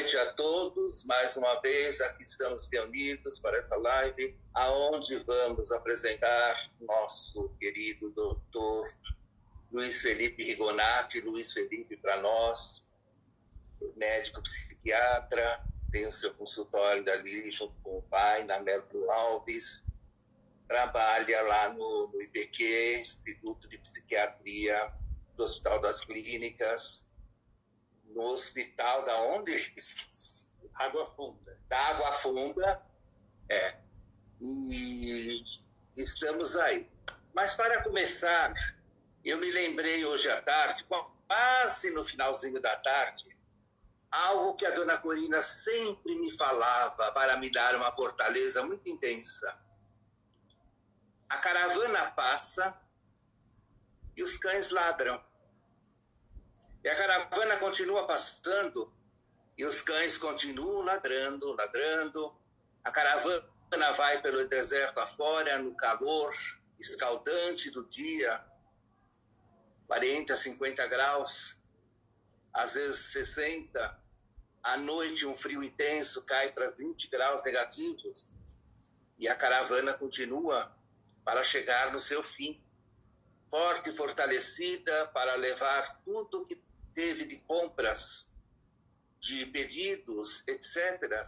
noite a todos. Mais uma vez, aqui estamos reunidos para essa live, aonde vamos apresentar nosso querido doutor Luiz Felipe Rigonati. Luiz Felipe, para nós, médico psiquiatra, tem o seu consultório ali junto com o pai, na Melo Alves, trabalha lá no IPQ, Instituto de Psiquiatria do Hospital das Clínicas, no hospital da onde? Água Funda. Da Água Funda, E estamos aí. Mas para começar, eu me lembrei hoje à tarde, quase no finalzinho da tarde, algo que a dona Corina sempre me falava para me dar uma fortaleza muito intensa. A caravana passa e os cães ladram. E a caravana continua passando e os cães continuam ladrando, ladrando. A caravana vai pelo deserto afora, no calor escaldante do dia, 40, 50 graus, às vezes 60. À noite, um frio intenso cai para 20 graus negativos. E a caravana continua para chegar no seu fim, forte e fortalecida para levar tudo que teve de compras, de pedidos, etc.,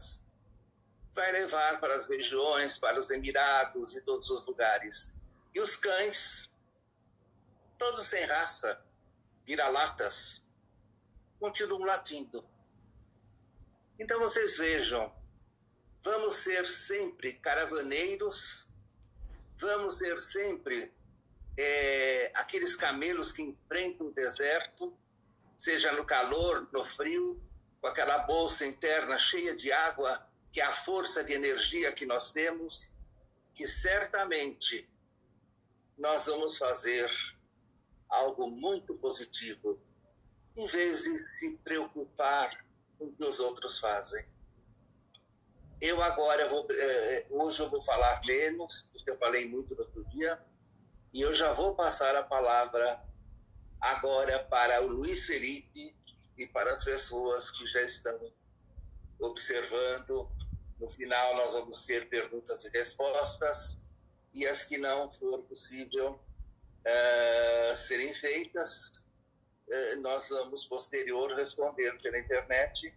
vai levar para as regiões, para os Emirados e todos os lugares. E os cães, todos sem raça, vira-latas, continuam latindo. Então vocês vejam, vamos ser sempre caravaneiros, vamos ser sempre aqueles camelos que enfrentam o deserto, seja no calor, no frio, com aquela bolsa interna cheia de água, que é a força de energia que nós temos, que certamente nós vamos fazer algo muito positivo, em vez de se preocupar com o que os outros fazem. Eu agora, hoje eu vou falar menos, porque eu falei muito no outro dia, e eu já vou passar a palavra agora para o Luiz Felipe e para as pessoas que já estão observando. No final nós vamos ter perguntas e respostas, e as que não for possível serem feitas, nós vamos posterior responder pela internet.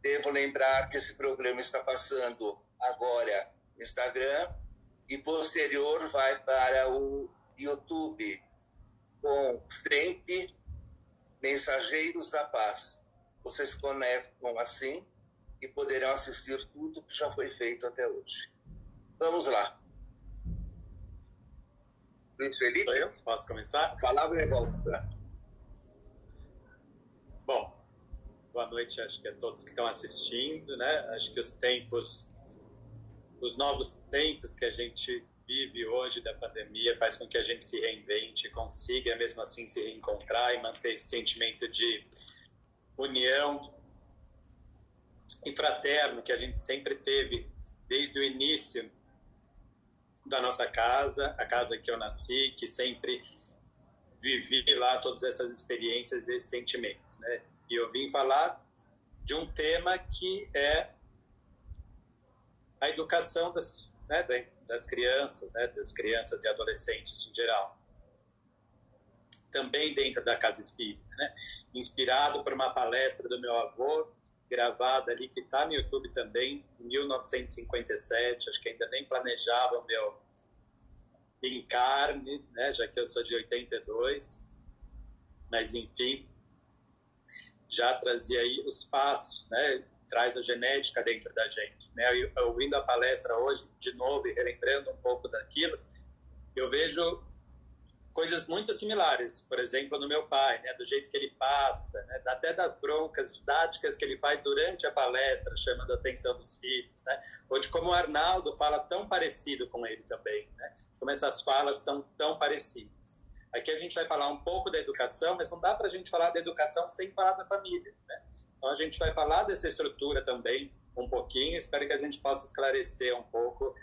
Devo lembrar que esse programa está passando agora no Instagram e posterior vai para o YouTube com FEMP, Mensageiros da Paz. Vocês conectam assim e poderão assistir tudo que já foi feito até hoje. Vamos lá. Luiz Felipe? Eu posso começar? A palavra é vossa. Bom, boa noite, acho que a todos que estão assistindo, né? Acho que os novos tempos que a gente vive hoje da pandemia faz com que a gente se reinvente, consiga mesmo assim se reencontrar e manter esse sentimento de união e fraterno que a gente sempre teve desde o início da nossa casa, a casa que eu nasci, que sempre vivi lá todas essas experiências, esse sentimento, né? E eu vim falar de um tema que é a educação das crianças, né? Das crianças e adolescentes em geral. Também dentro da Casa Espírita, né? Inspirado por uma palestra do meu avô, gravada ali, que está no YouTube também, em 1957, acho que ainda nem planejava o meu encarne, né? Já que eu sou de 82, mas enfim, já trazia aí os passos, né? Traz a genética dentro da gente, né? Eu, ouvindo a palestra hoje, de novo, e relembrando um pouco daquilo, eu vejo coisas muito similares, por exemplo, no meu pai, né? Do jeito que ele passa, né? Até das broncas didáticas que ele faz durante a palestra, chamando a atenção dos filhos, né? Ou de como o Arnaldo fala tão parecido com ele também, né? Como essas falas são tão parecidas. Aqui a gente vai falar um pouco da educação, mas não dá para a gente falar da educação sem falar da família, né? Então a gente vai falar dessa estrutura também um pouquinho, espero que a gente possa esclarecer um pouco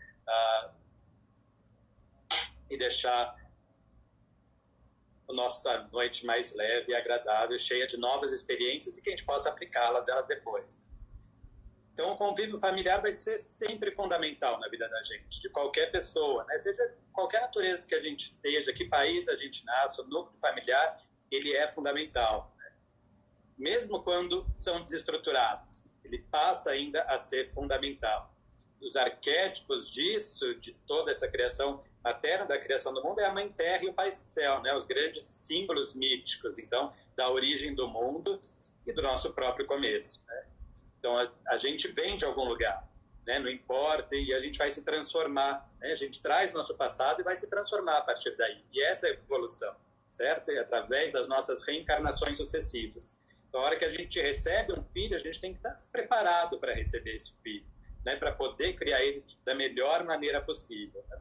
e deixar a nossa noite mais leve e agradável, cheia de novas experiências e que a gente possa aplicá-las elas depois. Então, o convívio familiar vai ser sempre fundamental na vida da gente, de qualquer pessoa, né? Seja qualquer natureza que a gente esteja, que país a gente nasce, o núcleo familiar, ele é fundamental, né? Mesmo quando são desestruturados, ele passa ainda a ser fundamental. Os arquétipos disso, de toda essa criação materna, da criação do mundo, é a Mãe Terra e o Pai Céu, né? Os grandes símbolos míticos, então, da origem do mundo e do nosso próprio começo, né? Então, a gente vem de algum lugar, né? Não importa, e a gente vai se transformar, né? A gente traz nosso passado e vai se transformar a partir daí. E essa é a evolução, certo? E através das nossas reencarnações sucessivas. Então, a hora que a gente recebe um filho, a gente tem que estar preparado para receber esse filho, né? Para poder criar ele da melhor maneira possível, né?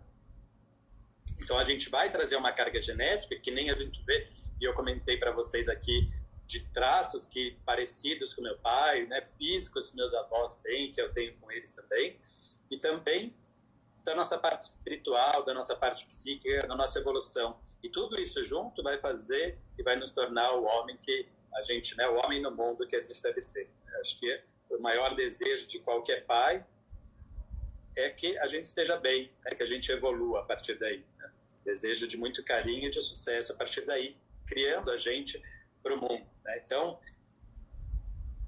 Então, a gente vai trazer uma carga genética, que nem a gente vê, e eu comentei para vocês aqui, de traços que parecidos com meu pai, né, físicos que meus avós têm, que eu tenho com eles também, e também da nossa parte espiritual, da nossa parte psíquica, da nossa evolução. E tudo isso junto vai fazer e vai nos tornar o homem que a gente, né, o homem no mundo que a gente deve ser. Acho que o maior desejo de qualquer pai é que a gente esteja bem, né, que a gente evolua a partir daí, né? Desejo de muito carinho e de sucesso a partir daí, criando a gente para o mundo, né? Então,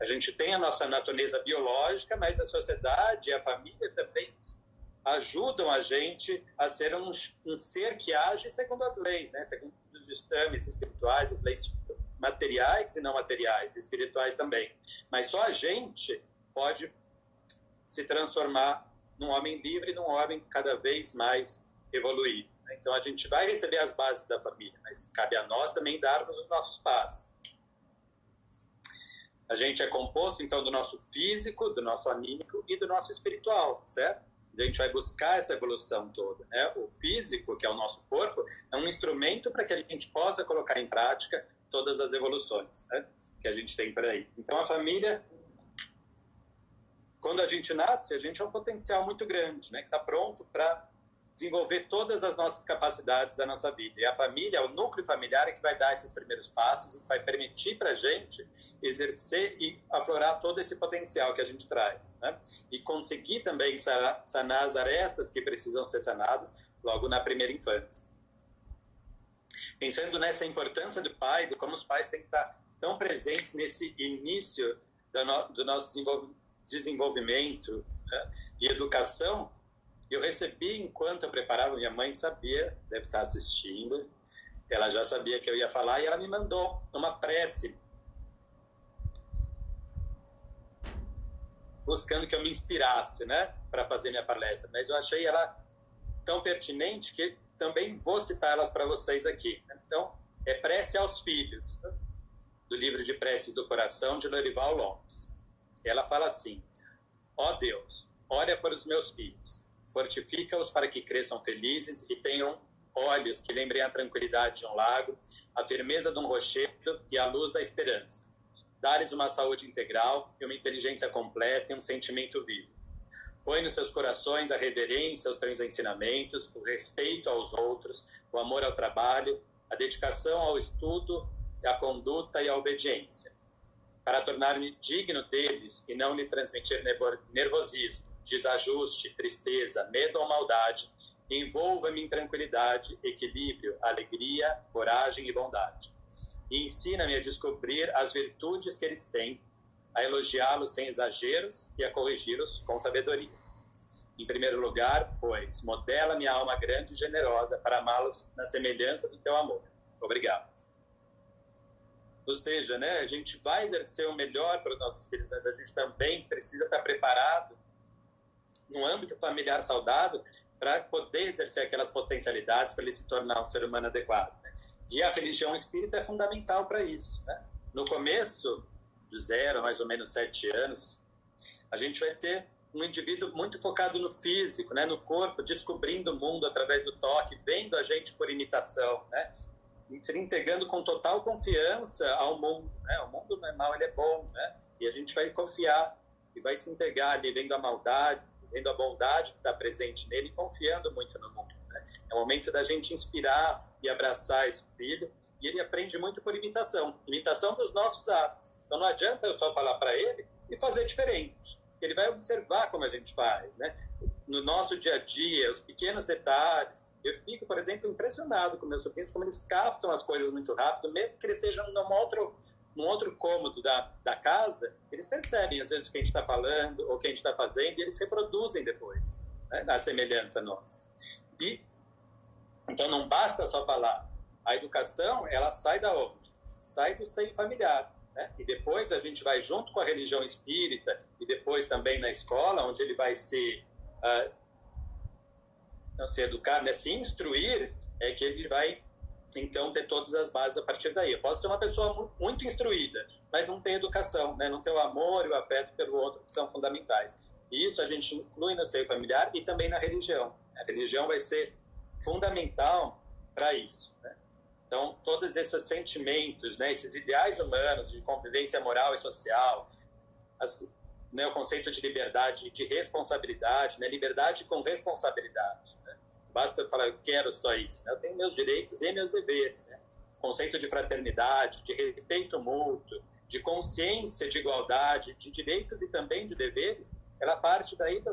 a gente tem a nossa natureza biológica, mas a sociedade e a família também ajudam a gente a ser um ser que age segundo as leis, né? Segundo os ditames espirituais, as leis materiais e não materiais, espirituais também. Mas só a gente pode se transformar num homem livre, num homem cada vez mais evoluído. Então, a gente vai receber as bases da família, mas cabe a nós também darmos os nossos passos. A gente é composto, então, do nosso físico, do nosso anímico e do nosso espiritual, certo? A gente vai buscar essa evolução toda, né? O físico, que é o nosso corpo, é um instrumento para que a gente possa colocar em prática todas as evoluções, né, que a gente tem por aí. Então, a família, quando a gente nasce, a gente é um potencial muito grande, né, que está pronto para desenvolver todas as nossas capacidades da nossa vida. E a família, o núcleo familiar, é que vai dar esses primeiros passos e vai permitir para a gente exercer e aflorar todo esse potencial que a gente traz, né? E conseguir também sanar as arestas que precisam ser sanadas logo na primeira infância. Pensando nessa importância do pai, de como os pais têm que estar tão presentes nesse início do nosso desenvolvimento, né, e educação, eu recebi, enquanto eu preparava, minha mãe sabia, deve estar assistindo, ela já sabia que eu ia falar, e ela me mandou uma prece, buscando que eu me inspirasse, né, para fazer minha palestra. Mas eu achei ela tão pertinente que também vou citá-las para vocês aqui. Então, é Prece aos Filhos, do livro de Preces do Coração, de Lorival Lopes. Ela fala assim: ó Deus, olha para os meus filhos, fortifica-os para que cresçam felizes e tenham olhos que lembrem a tranquilidade de um lago, a firmeza de um rochedo e a luz da esperança. Dá-lhes uma saúde integral e uma inteligência completa e um sentimento vivo. Põe nos seus corações a reverência aos teus ensinamentos, o respeito aos outros, o amor ao trabalho, a dedicação ao estudo, a conduta e a obediência. Para tornar-me digno deles e não lhe transmitir nervosismo, desajuste, tristeza, medo ou maldade, envolva-me em tranquilidade, equilíbrio, alegria, coragem e bondade. E ensina-me a descobrir as virtudes que eles têm, a elogiá-los sem exageros e a corrigi-los com sabedoria. Em primeiro lugar, pois, modela minha alma grande e generosa para amá-los na semelhança do teu amor. Obrigado. Ou seja, né, a gente vai exercer o melhor para os nossos filhos, mas a gente também precisa estar preparado no âmbito familiar saudável para poder exercer aquelas potencialidades para ele se tornar um ser humano adequado, né? E a religião espírita é fundamental para isso, né? No começo, de 0 a mais ou menos 7 anos, a gente vai ter um indivíduo muito focado no físico, né, no corpo, descobrindo o mundo através do toque, vendo a gente por imitação, né, se entregando com total confiança ao mundo, né? O mundo não é mau, ele é bom, né? E a gente vai confiar e vai se entregar ali, vendo a maldade, vendo a bondade que está presente nele, confiando muito no mundo, né? É o momento da gente inspirar e abraçar esse filho, e ele aprende muito por imitação dos nossos atos. Então não adianta eu só falar para ele e fazer diferente, ele vai observar como a gente faz, né? No nosso dia a dia, os pequenos detalhes. Eu fico, por exemplo, impressionado com meus sobrinhos, como eles captam as coisas muito rápido, mesmo que eles estejam num outro cômodo da casa, eles percebem, às vezes, o que a gente está falando ou o que a gente está fazendo, e eles reproduzem depois, né, na semelhança nossa. Então, não basta só falar. A educação, ela sai da onde? Sai do seio familiar. Né? E depois a gente vai junto com a religião espírita e depois também na escola, onde ele vai não se educar, né? Se instruir, é que ele vai, então, ter todas as bases a partir daí. Eu posso ser uma pessoa muito instruída, mas não ter educação, né? Não ter o amor e o afeto pelo outro, que são fundamentais. E isso a gente inclui no seio familiar e também na religião. A religião vai ser fundamental para isso, né? Então, todos esses sentimentos, né, esses ideais humanos de convivência moral e social, né, o conceito de liberdade, de responsabilidade, né, liberdade com responsabilidade. Né? Basta eu falar, eu quero só isso. Né? Eu tenho meus direitos e meus deveres. Né? O conceito de fraternidade, de respeito mútuo, de consciência de igualdade, de direitos e também de deveres, ela parte daí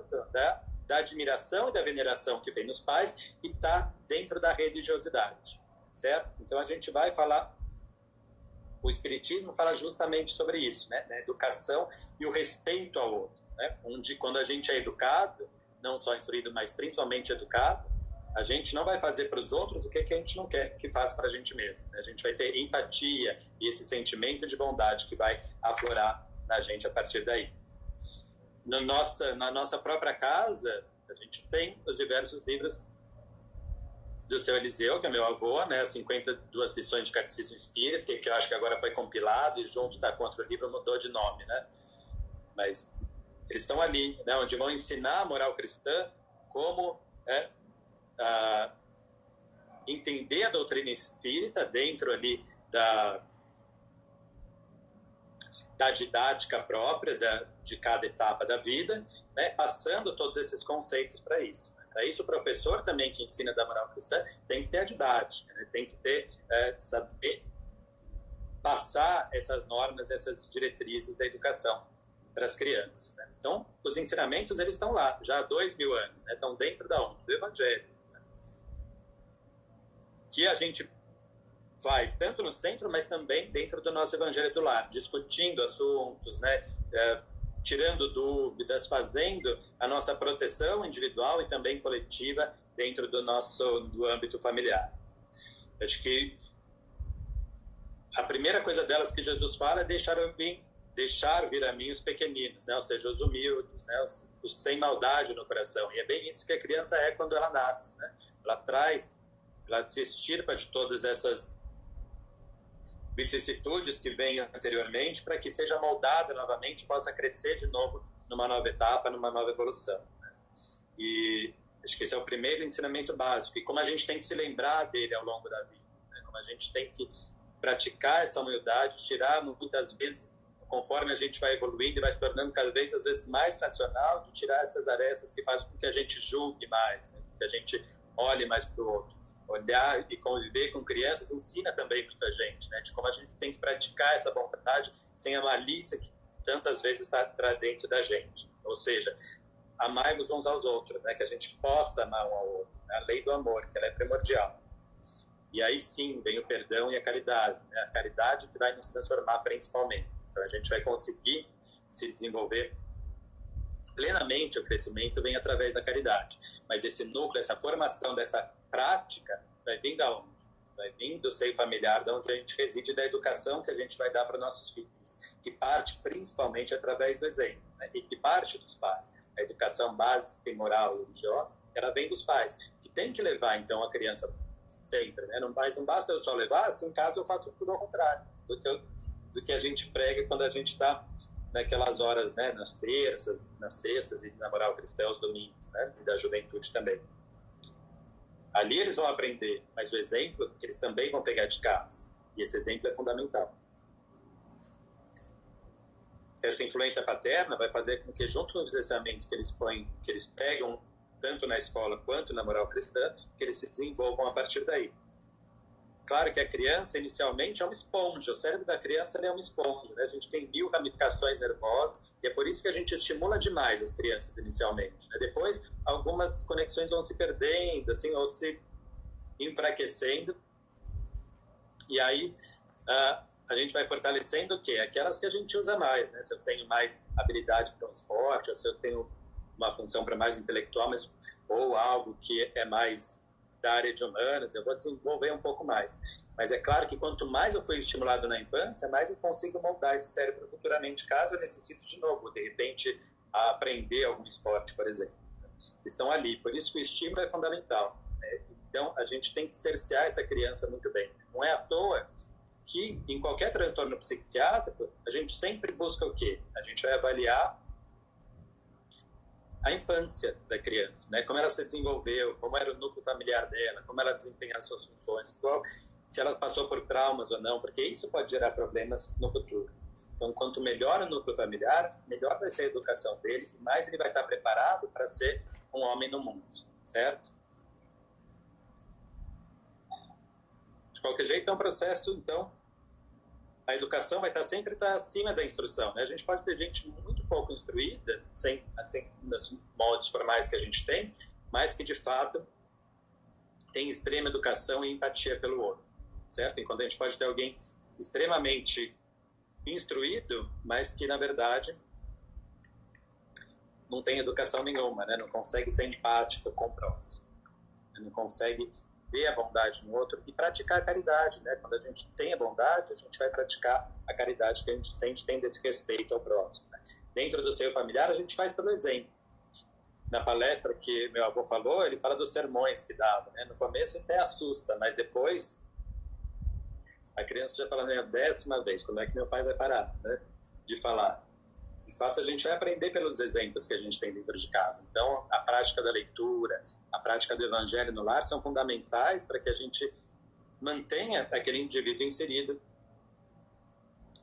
da admiração e da veneração que vem nos pais e está dentro da religiosidade. Certo? Então, a gente vai falar, o Espiritismo fala justamente sobre isso, né? A educação e o respeito ao outro, né? Onde, quando a gente é educado, não só instruído, mas principalmente educado, a gente não vai fazer para os outros o que a gente não quer que faça para a gente mesmo, né? A gente vai ter empatia e esse sentimento de bondade que vai aflorar na gente a partir daí. Na nossa própria casa, a gente tem os diversos livros do seu Eliseu, que é meu avô, né, as 52 lições de Catecismo Espírita, que eu acho que agora foi compilado e junto está com outro livro, mudou de nome, né? Mas eles estão ali, né, onde vão ensinar a moral cristã, como entender a doutrina espírita dentro ali da didática própria de cada etapa da vida, né, passando todos esses conceitos para isso. Para isso, o professor também que ensina da moral cristã tem que ter a didática, né? Tem que ter, saber passar essas normas, essas diretrizes da educação para as crianças. Né? Então, os ensinamentos, eles estão lá, já há 2000 anos, né? Estão dentro da onde? Do Evangelho. Né? Que a gente faz tanto no centro, mas também dentro do nosso Evangelho do Lar, discutindo assuntos, né? Tirando dúvidas, fazendo a nossa proteção individual e também coletiva dentro do âmbito familiar. Acho que a primeira coisa delas que Jesus fala é deixar vir a mim os pequeninos, né? Ou seja, os humildes, né? Os sem maldade no coração. E é bem isso que a criança é quando ela nasce, né? Ela se extirpa de todas essas vicissitudes que vêm anteriormente para que seja moldada novamente e possa crescer de novo numa nova etapa, numa nova evolução. Né? E acho que esse é o primeiro ensinamento básico. E como a gente tem que se lembrar dele ao longo da vida. Né? Como a gente tem que praticar essa humildade, tirar muitas vezes, conforme a gente vai evoluindo e vai se tornando cada vez, às vezes, mais racional, de tirar essas arestas que fazem com que a gente julgue mais, né? Que a gente olhe mais para o outro. Olhar e conviver com crianças ensina também muita gente, né? De como a gente tem que praticar essa bondade sem a malícia que tantas vezes está dentro da gente. Ou seja, amai-vos uns aos outros, né? Que a gente possa amar um ao outro. Né? A lei do amor, que ela é primordial. E aí sim vem o perdão e a caridade. Né? A caridade que vai nos transformar principalmente. Então a gente vai conseguir se desenvolver plenamente, o crescimento vem através da caridade. Mas esse núcleo, essa formação dessa prática vai vir da onde? Vai vir do seio familiar, de onde a gente reside, da educação que a gente vai dar para nossos filhos, que parte principalmente através do exemplo, né? E que parte dos pais. A educação básica e moral e religiosa, ela vem dos pais, que tem que levar, então, a criança sempre, né? Não basta eu só levar, se em casa eu faço tudo ao contrário do que a gente prega quando a gente está naquelas horas, né? Nas terças, nas sextas e na moral cristã, aos domingos, né? E da juventude também. Ali eles vão aprender, mas o exemplo eles também vão pegar de casa. E esse exemplo é fundamental. Essa influência paterna vai fazer com que, junto com os ensinamentos que eles pegam tanto na escola quanto na moral cristã, que eles se desenvolvam a partir daí. Claro que a criança, inicialmente, é uma esponja. O cérebro da criança ele é uma esponja, né? A gente tem 1000 ramificações nervosas e é por isso que a gente estimula demais as crianças inicialmente, né? Depois, algumas conexões vão se perdendo, assim, ou se enfraquecendo. E aí, a gente vai fortalecendo o quê? Aquelas que a gente usa mais, né? Se eu tenho mais habilidade para um esporte, ou se eu tenho uma função para mais intelectual, ou algo que é mais da área de humanas, eu vou desenvolver um pouco mais. Mas é claro que quanto mais eu fui estimulado na infância, mais eu consigo moldar esse cérebro futuramente, caso eu necessite de novo, de repente, aprender algum esporte, por exemplo. Estão ali. Por isso que o estímulo é fundamental, né? Então, a gente tem que cercear essa criança muito bem. Não é à toa que, em qualquer transtorno psiquiátrico, a gente sempre busca o quê? A gente vai avaliar a infância da criança, né? Como ela se desenvolveu, como era o núcleo familiar dela, como ela desempenhava suas funções, se ela passou por traumas ou não, porque isso pode gerar problemas no futuro. Então, quanto melhor o núcleo familiar, melhor vai ser a educação dele e mais ele vai estar preparado para ser um homem no mundo, certo? De qualquer jeito, é um processo, então, a educação vai sempre estar acima da instrução, né? A gente pode ter gente muito pouco instruída, assim, nos moldes formais que a gente tem, mas que, de fato, tem extrema educação e empatia pelo outro, certo? Enquanto a gente pode ter alguém extremamente instruído, mas que, na verdade, não tem educação nenhuma, né? Não consegue ser empático com o próximo, não consegue ver a bondade no outro e praticar a caridade, né? Quando a gente tem a bondade, a gente vai praticar a caridade que a gente sente, tendo esse respeito ao próximo, né? Dentro do seio familiar, a gente faz pelo exemplo. Na palestra que meu avô falou, ele fala dos sermões que dava, né? No começo até assusta, mas depois a criança já fala, né, a 10ª vez, como é que meu pai vai parar, né, de falar? De fato, a gente vai aprender pelos exemplos que a gente tem dentro de casa. Então, a prática da leitura, a prática do evangelho no lar são fundamentais para que a gente mantenha aquele indivíduo inserido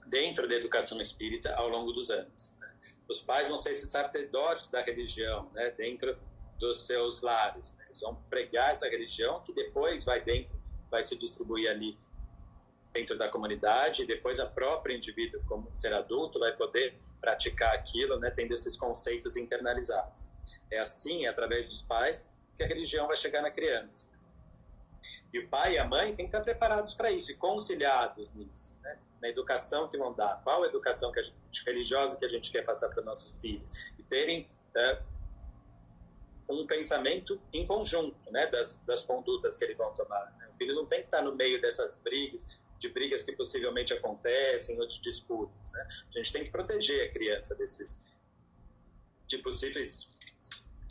dentro da educação espírita ao longo dos anos, né? Os pais vão ser esses sacerdotes da religião, né, dentro dos seus lares, né? Eles vão pregar essa religião que depois vai se distribuir ali dentro da comunidade, e depois a própria indivíduo, como ser adulto, vai poder praticar aquilo, né, tendo esses conceitos internalizados. É assim, através dos pais, que a religião vai chegar na criança. E o pai e a mãe têm que estar preparados para isso, e conciliados nisso, né, na educação que vão dar, qual a educação religiosa que a gente quer passar para os nossos filhos, e terem um pensamento em conjunto, né, das condutas que eles vão tomar. O filho não tem que estar no meio dessas brigas que possivelmente acontecem, ou de disputas, né? A gente tem que proteger a criança de possíveis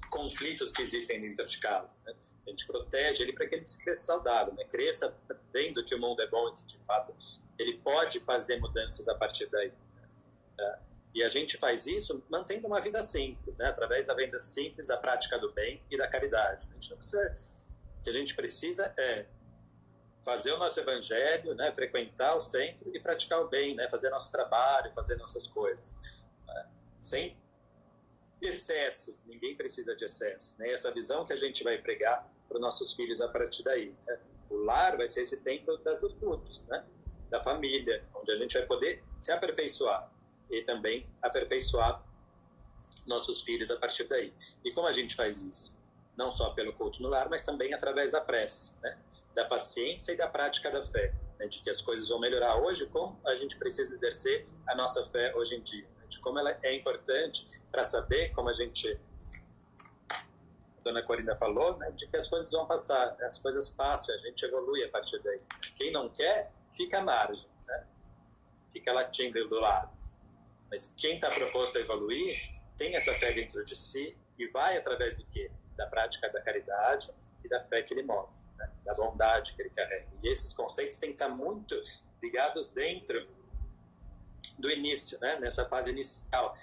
conflitos que existem dentro de casa, né? A gente protege ele para que ele cresça saudável, né? Cresça vendo que o mundo é bom e que, de fato, ele pode fazer mudanças a partir daí, né? E a gente faz isso mantendo uma vida simples, né? Através da vida simples, da prática do bem e da caridade. O que a gente precisa é fazer o nosso evangelho, né? Frequentar o centro e praticar o bem, né? Fazer nosso trabalho, fazer nossas coisas, né? Sem excessos, ninguém precisa de excessos, né? Essa visão que a gente vai pregar para os nossos filhos a partir daí, né? O lar vai ser esse templo das virtudes, né? Da família, onde a gente vai poder se aperfeiçoar e também aperfeiçoar nossos filhos a partir daí. E como a gente faz isso? Não só pelo culto no lar, mas também através da prece, né? Da paciência e da prática da fé, né? De que as coisas vão melhorar hoje, como a gente precisa exercer a nossa fé hoje em dia, né? De como ela é importante para saber, como a Dona Corinda falou, né? De que as coisas vão passar, as coisas passam, a gente evolui a partir daí. Quem não quer, fica à margem, né? Fica latindo do lado. Mas quem está proposto a evoluir, tem essa fé dentro de si e vai através do quê? Da prática da caridade e da fé que ele move, né? Da bondade que ele carrega. E esses conceitos têm que estar muito ligados dentro do início, né? Nessa fase inicial,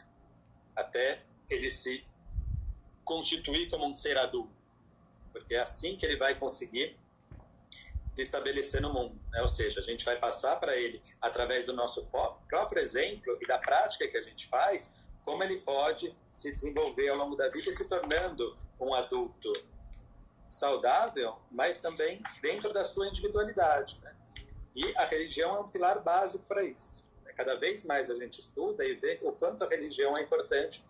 até ele se constituir como um ser adulto, porque é assim que ele vai conseguir se estabelecer no mundo, né? Ou seja, a gente vai passar para ele, através do nosso próprio exemplo e da prática que a gente faz, como ele pode se desenvolver ao longo da vida, se tornando um adulto saudável, mas também dentro da sua individualidade, né? E a religião é um pilar básico para isso. Cada vez mais a gente estuda e vê o quanto a religião é importante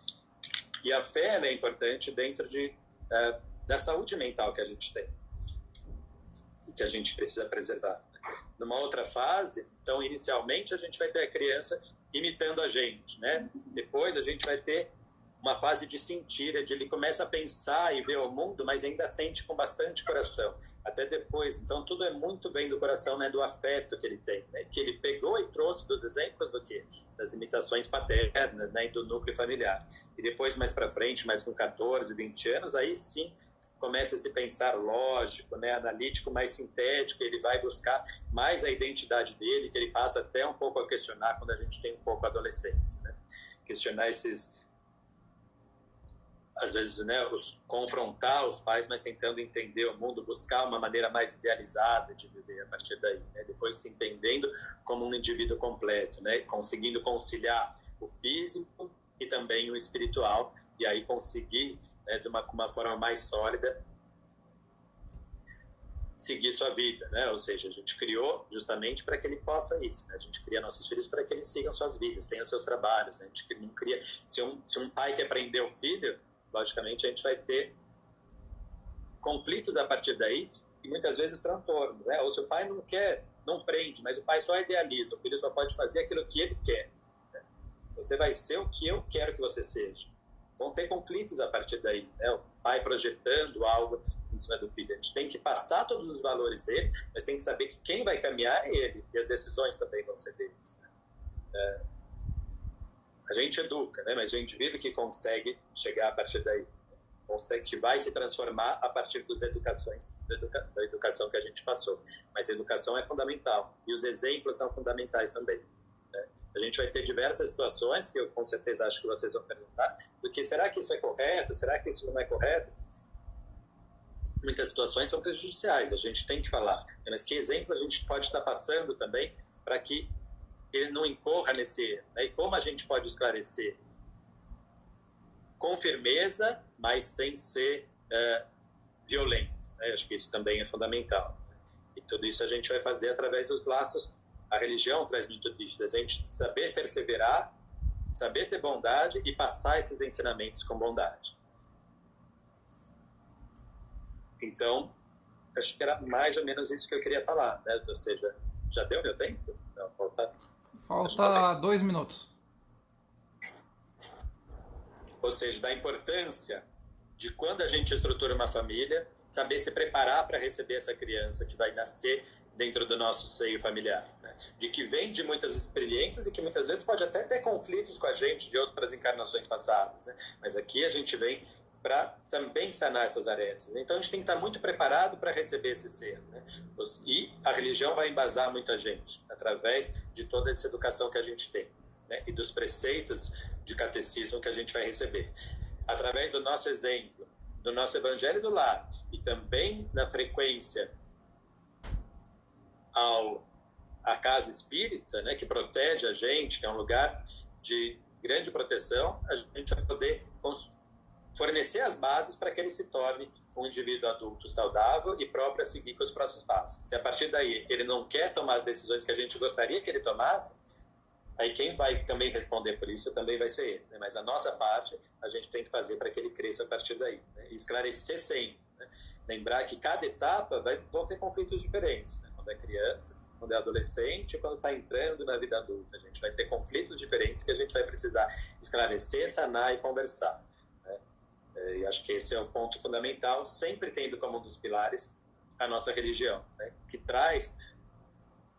e a fé é importante dentro da saúde mental que a gente tem e que a gente precisa preservar. Numa outra fase, então, inicialmente, a gente vai ter a criança imitando a gente, né? Depois a gente vai ter uma fase de sentir, de ele começa a pensar e ver o mundo, mas ainda sente com bastante coração. Até depois. Então, tudo é muito bem do coração, né? Do afeto que ele tem, né? Que ele pegou e trouxe dos exemplos do quê? Das imitações paternas, né? E do núcleo familiar. E depois, mais para frente, mais com 14, 20 anos, aí sim começa a se pensar lógico, né, analítico, mais sintético, ele vai buscar mais a identidade dele, que ele passa até um pouco a questionar quando a gente tem um pouco a adolescência, né? Questionar às vezes, né, confrontar os pais, mas tentando entender o mundo, buscar uma maneira mais idealizada de viver a partir daí, né? Depois se entendendo como um indivíduo completo, né? Conseguindo conciliar o físico e também o espiritual, e aí conseguir, né, de uma forma mais sólida, seguir sua vida, né? Ou seja, a gente criou justamente para que ele possa isso, né? A gente cria nossos filhos para que eles sigam suas vidas, tenham seus trabalhos, né? A gente não cria... Se um pai quer prender o filho, logicamente a gente vai ter conflitos a partir daí, e muitas vezes transtorno, né? Ou se o pai não quer, não prende, mas o pai só idealiza, o filho só pode fazer aquilo que ele quer. Você vai ser o que eu quero que você seja. Vão ter conflitos a partir daí, né? O pai projetando algo em cima do filho. A gente tem que passar todos os valores dele, mas tem que saber que quem vai caminhar é ele, e as decisões também vão ser deles, né? A gente educa, né? Mas o indivíduo que consegue chegar a partir daí, que vai se transformar a partir das educações, da educação que a gente passou. Mas a educação é fundamental, e os exemplos são fundamentais também. A gente vai ter diversas situações que eu com certeza acho que vocês vão perguntar, do que será que isso é correto, será que isso não é correto? Muitas situações são prejudiciais, a gente tem que falar, mas que exemplo a gente pode estar passando também para que ele não incorra nesse erro, né? E como a gente pode esclarecer com firmeza, mas sem ser violento, né? Acho que isso também é fundamental, e tudo isso a gente vai fazer através dos laços. A religião traz muito disso, a gente saber perseverar, saber ter bondade e passar esses ensinamentos com bondade. Então, acho que era mais ou menos isso que eu queria falar, né? Ou seja, já deu meu tempo? Não, falta 2 minutos. Ou seja, da importância de quando a gente estrutura uma família, saber se preparar para receber essa criança que vai nascer dentro do nosso seio familiar, né? De que vem de muitas experiências e que muitas vezes pode até ter conflitos com a gente de outras encarnações passadas, né? Mas aqui a gente vem para também sanar essas arestas. Então a gente tem que estar muito preparado para receber esse ser, né? E a religião vai embasar muita gente através de toda essa educação que a gente tem, né? E dos preceitos de catecismo que a gente vai receber. Através do nosso exemplo, do nosso evangelho do lar e também na frequência à casa espírita, né, que protege a gente, que é um lugar de grande proteção, a gente vai poder fornecer as bases para que ele se torne um indivíduo adulto saudável e próprio a seguir com os próximos passos. Se a partir daí ele não quer tomar as decisões que a gente gostaria que ele tomasse, aí quem vai também responder por isso também vai ser ele, né? Mas a nossa parte a gente tem que fazer para que ele cresça a partir daí, né? E esclarecer sempre, né? Lembrar que cada etapa vão ter conflitos diferentes, né? Quando é criança, quando é adolescente, quando está entrando na vida adulta. A gente vai ter conflitos diferentes que a gente vai precisar esclarecer, sanar e conversar, né? E acho que esse é o ponto fundamental, sempre tendo como um dos pilares a nossa religião, né? Que traz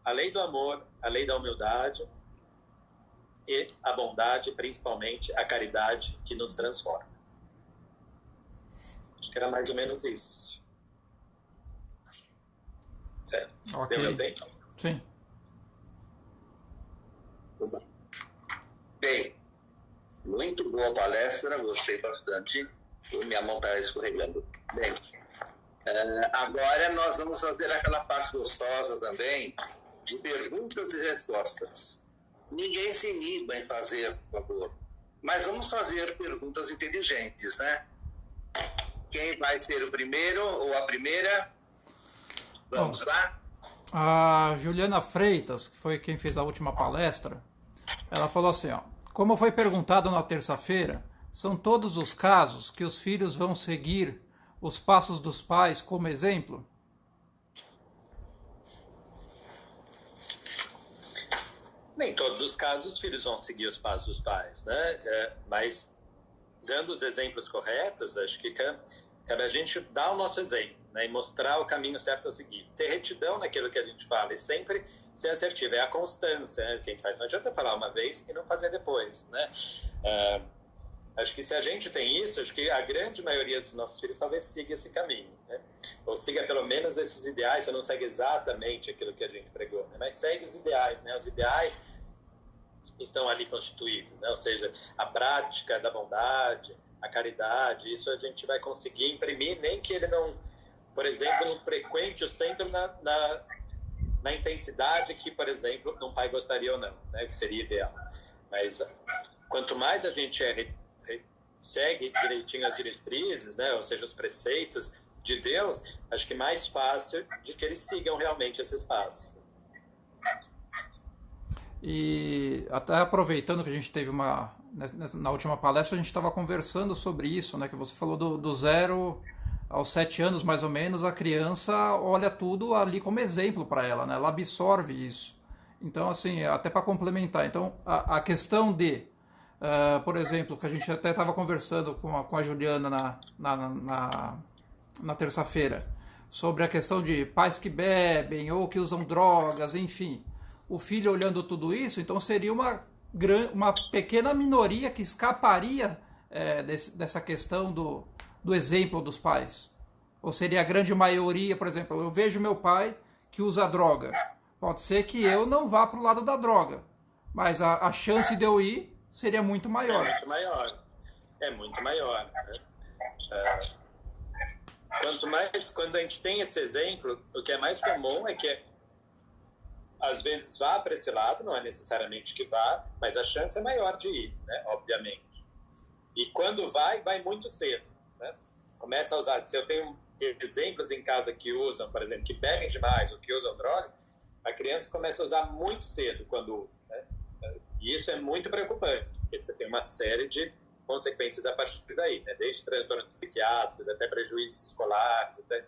a lei do amor, a lei da humildade e a bondade, principalmente a caridade que nos transforma. Acho que era mais ou menos isso. Certo. Okay. Deu meu tempo? Sim. Bem, muito boa palestra, gostei bastante. Minha mão está escorregando. Bem, agora nós vamos fazer aquela parte gostosa também de perguntas e respostas. Ninguém se iniba em fazer, por favor. Mas vamos fazer perguntas inteligentes, né? Quem vai ser o primeiro ou a primeira? Vamos lá? A Juliana Freitas, que foi quem fez a última palestra, ela falou assim, ó, como foi perguntado na terça-feira, são todos os casos que os filhos vão seguir os passos dos pais como exemplo? Nem todos os casos os filhos vão seguir os passos dos pais, né? Mas dando os exemplos corretos, acho que cabe a gente dar o nosso exemplo, né? E mostrar o caminho certo a seguir. Ter retidão naquilo que a gente fala e sempre ser assertivo. É a constância, né? Que a gente faz. Não adianta falar uma vez e não fazer depois, né? Acho que se a gente tem isso, acho que a grande maioria dos nossos filhos talvez siga esse caminho, né? Ou siga pelo menos esses ideais, você não segue exatamente aquilo que a gente pregou, né? Mas segue os ideais, né? Os ideais estão ali constituídos, né? Ou seja, a prática da bondade, a caridade, isso a gente vai conseguir imprimir, nem que ele não, por exemplo, não frequente o centro na intensidade que, por exemplo, um pai gostaria ou não, né? Que seria ideal. Mas quanto mais a gente segue direitinho as diretrizes, né? Ou seja, os preceitos de Deus, acho que mais fácil de que eles sigam realmente esses passos. E até aproveitando que a gente teve na última palestra, a gente estava conversando sobre isso, né? Que você falou do 0 aos 7 anos, mais ou menos, a criança olha tudo ali como exemplo para ela, né? Ela absorve isso. Então, assim, até para complementar, então, a questão por exemplo, que a gente até estava conversando com a Juliana na terça-feira, sobre a questão de pais que bebem ou que usam drogas, enfim. O filho olhando tudo isso, então seria uma pequena minoria que escaparia dessa questão do exemplo dos pais. Ou seria a grande maioria, por exemplo, eu vejo meu pai que usa droga. Pode ser que eu não vá para o lado da droga, mas a chance de eu ir seria muito maior. É muito maior. É muito maior. Né? Quanto mais, quando a gente tem esse exemplo, o que é mais comum é que às vezes vá para esse lado, não é necessariamente que vá, mas a chance é maior de ir, né? Obviamente. E quando vai muito cedo. Né? Começa a usar. Se eu tenho exemplos em casa que usam, por exemplo, que bebem demais ou que usam droga, a criança começa a usar muito cedo quando usa. Né? E isso é muito preocupante, porque você tem uma série de consequências a partir daí, né? Desde transtornos psiquiátricos até prejuízos escolares, até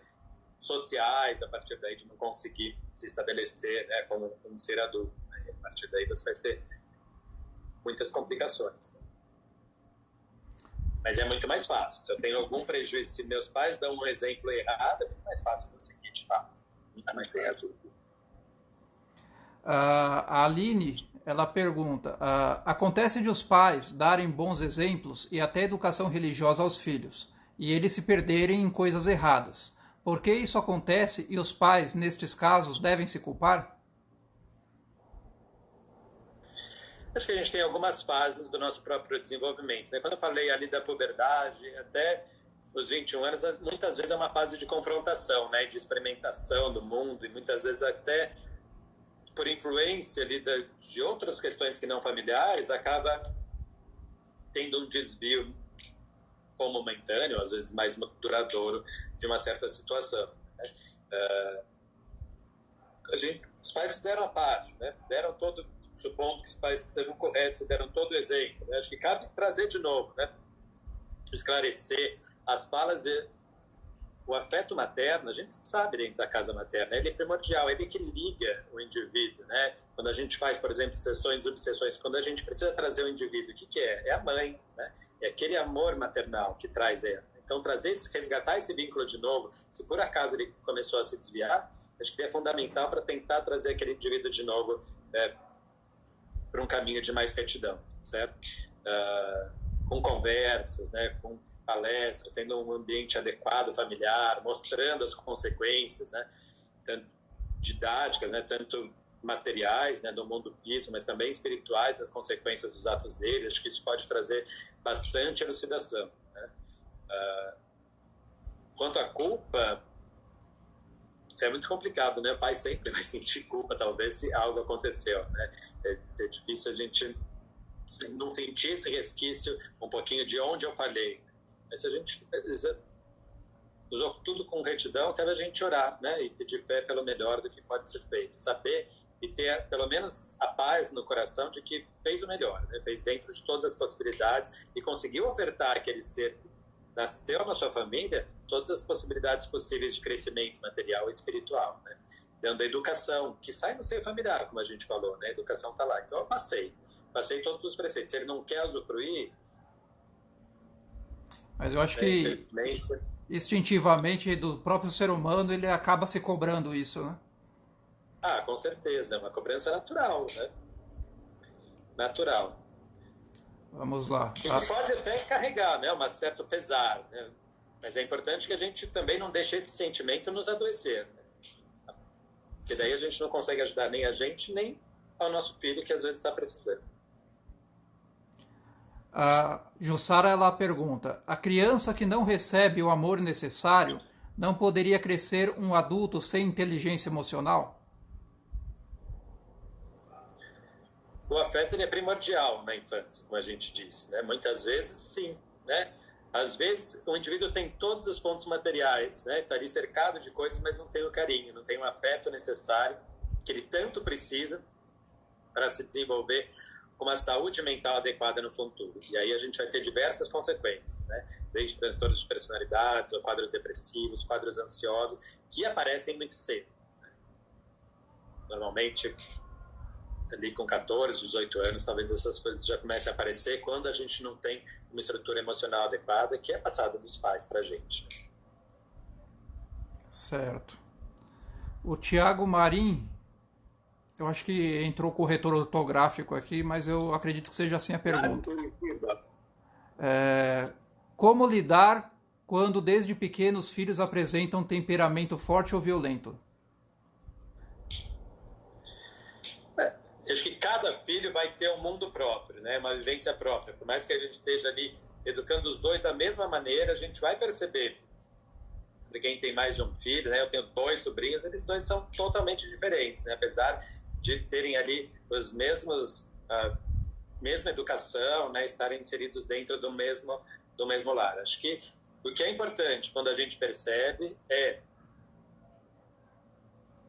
sociais, a partir daí de não conseguir se estabelecer, né, como um ser adulto. Né? E a partir daí você vai ter muitas complicações. Né? Mas é muito mais fácil. Se eu tenho algum prejuízo, se meus pais dão um exemplo errado, é muito mais fácil conseguir, de fato. Muito mais fácil. A Aline, ela pergunta, acontece de os pais darem bons exemplos e até educação religiosa aos filhos, e eles se perderem em coisas erradas. Por que isso acontece e os pais, nestes casos, devem se culpar? Acho que a gente tem algumas fases do nosso próprio desenvolvimento. Né? Quando eu falei ali da puberdade, até os 21 anos, muitas vezes é uma fase de confrontação, né? De experimentação do mundo, e muitas vezes até por influência ali de outras questões que não familiares, acaba tendo um desvio momentâneo, às vezes mais duradouro, de uma certa situação. Né? Os pais fizeram a parte, né? Deram todo, supondo que os pais sejam corretos, deram todo o exemplo. Né? Acho que cabe trazer de novo, né? Esclarecer as falas e o afeto materno, a gente sabe dentro da casa materna, ele é primordial, ele que liga o indivíduo, né? Quando a gente faz, por exemplo, sessões, obsessões, quando a gente precisa trazer o indivíduo, o que é? É a mãe, né? É aquele amor maternal que traz ela. Então, resgatar esse vínculo de novo, se por acaso ele começou a se desviar, acho que é fundamental para tentar trazer aquele indivíduo de novo para um caminho de mais retidão, certo? Com conversas, né? Com palestras, sendo um ambiente adequado, familiar, mostrando as consequências, né? Tanto didáticas, né? Tanto materiais, né? Do mundo físico, mas também espirituais, das consequências dos atos dele. Acho que isso pode trazer bastante elucidação. Né? Quanto à culpa, é muito complicado, né? O pai sempre vai sentir culpa, talvez, se algo aconteceu, né? É difícil a gente não sentir esse resquício um pouquinho de onde eu falhei. Mas se a gente usou tudo com retidão, cabe a gente orar, né? E pedir fé pelo melhor do que pode ser feito. Saber e ter, pelo menos, a paz no coração de que fez o melhor, né? Fez dentro de todas as possibilidades e conseguiu ofertar aquele ser que nasceu na sua família todas as possibilidades possíveis de crescimento material e espiritual, né? Dando a educação, que sai no seio familiar, como a gente falou, né? A educação está lá. Então, eu passei todos os preceitos. Se ele não quer usufruir... Mas eu acho que instintivamente do próprio ser humano ele acaba se cobrando isso, né? Ah, com certeza. É uma cobrança natural, né? Natural. Vamos lá. E que pode até carregar, né? Um certo pesar, né? Mas é importante que a gente também não deixe esse sentimento nos adoecer, né? Porque daí a gente não consegue ajudar nem a gente, nem ao nosso filho, que às vezes está precisando. A Jussara, ela pergunta: a criança que não recebe o amor necessário não poderia crescer um adulto sem inteligência emocional? O afeto ele é primordial na infância, como a gente disse, né? Muitas vezes, sim, né? Às vezes, o indivíduo tem todos os pontos materiais, né? Está ali cercado de coisas, mas não tem o carinho, não tem o afeto necessário que ele tanto precisa para se desenvolver com uma saúde mental adequada no futuro. E aí a gente vai ter diversas consequências, né? Desde transtornos de personalidade, ou quadros depressivos, quadros ansiosos, que aparecem muito cedo, né? Normalmente, ali com 14, 18 anos, talvez essas coisas já comecem a aparecer quando a gente não tem uma estrutura emocional adequada, que é passada dos pais para a gente. Certo. O Tiago Marim, eu acho que entrou o corretor ortográfico aqui, mas eu acredito que seja assim a pergunta. Como lidar quando desde pequenos os filhos apresentam temperamento forte ou violento? Acho que cada filho vai ter um mundo próprio, né? Uma vivência própria. Por mais que a gente esteja ali educando os dois da mesma maneira, a gente vai perceber. Para quem tem mais de um filho, né? Eu tenho 2 sobrinhos, eles 2 são totalmente diferentes, né? Apesar de terem ali os mesmos, mesma educação, né? Estarem inseridos dentro do mesmo lar. Acho que o que é importante quando a gente percebe é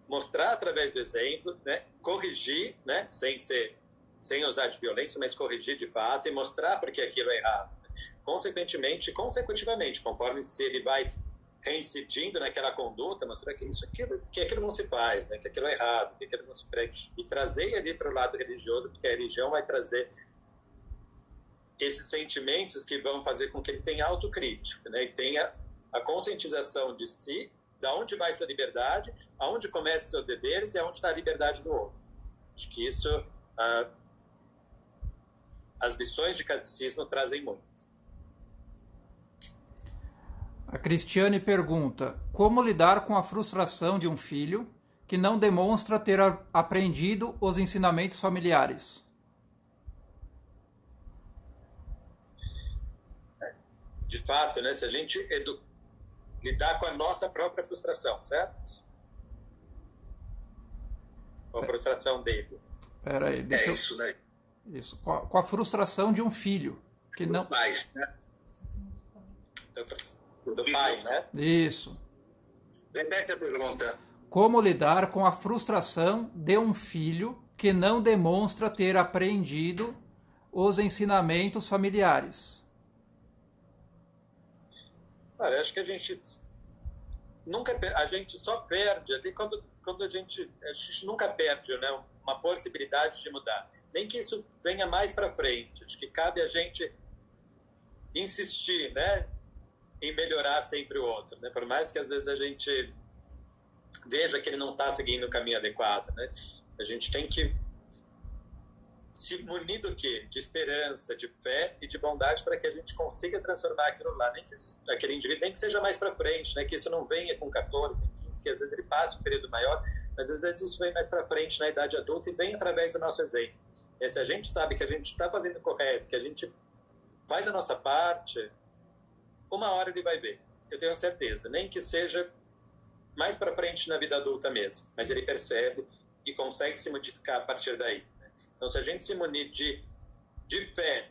mostrar através do exemplo, né? Corrigir, né? Sem usar de violência, mas corrigir de fato e mostrar porque aquilo é errado. Consequentemente, consecutivamente, conforme se ele vai reincidindo naquela conduta, mostrar que aquilo não se faz, né? Que aquilo é errado, que aquilo não se prega. E trazer ali para o lado religioso, porque a religião vai trazer esses sentimentos que vão fazer com que ele tenha autocrítica, né? E tenha a conscientização de si, da onde vai sua liberdade, aonde começam seus deveres e aonde está a liberdade do outro. Acho que isso, as lições de catecismo trazem muito. A Cristiane pergunta: como lidar com a frustração de um filho que não demonstra ter aprendido os ensinamentos familiares? De fato, né, se a gente lidar com a nossa própria frustração, certo? Com a frustração dele. Peraí, isso, né? Isso, com a frustração de um filho que não... Pais, né? Do pai, né? Isso. Repete a pergunta. Como lidar com a frustração de um filho que não demonstra ter aprendido os ensinamentos familiares? Cara, acho que a gente só perde ali quando a gente nunca perde, né, uma possibilidade de mudar. Nem que isso venha mais para frente. Acho que cabe a gente insistir, né, em melhorar sempre o outro, né? Por mais que às vezes a gente veja que ele não está seguindo o caminho adequado, né? A gente tem que se munir do quê? De esperança, de fé e de bondade para que a gente consiga transformar aquilo lá, nem que aquele indivíduo, nem que seja mais para frente, né? Que isso não venha com 14, nem 15, que às vezes ele passe um período maior, mas às vezes isso vem mais para frente na idade adulta e vem através do nosso exemplo. E se a gente sabe que a gente está fazendo o correto, que a gente faz a nossa parte, uma hora ele vai ver, eu tenho certeza, nem que seja mais para frente na vida adulta mesmo, mas ele percebe e consegue se modificar a partir daí. Então, se a gente se munir de fé,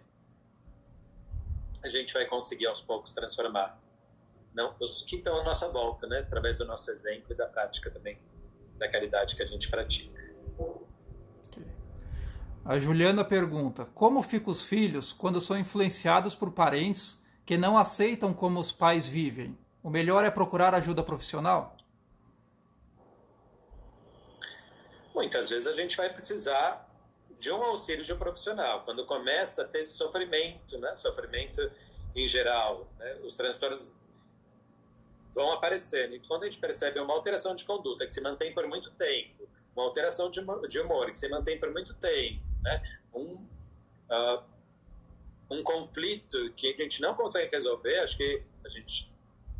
a gente vai conseguir aos poucos transformar não, os que estão à nossa volta, né? Através do nosso exemplo e da prática também, da caridade que a gente pratica. A Juliana pergunta: como ficam os filhos quando são influenciados por parentes que não aceitam como os pais vivem? O melhor é procurar ajuda profissional? Muitas vezes a gente vai precisar de um auxílio de um profissional. Quando começa a ter sofrimento, né? Sofrimento em geral, né? Os transtornos vão aparecendo. E quando a gente percebe uma alteração de conduta que se mantém por muito tempo, uma alteração de humor que se mantém por muito tempo, né? Um conflito que a gente não consegue resolver, acho que a gente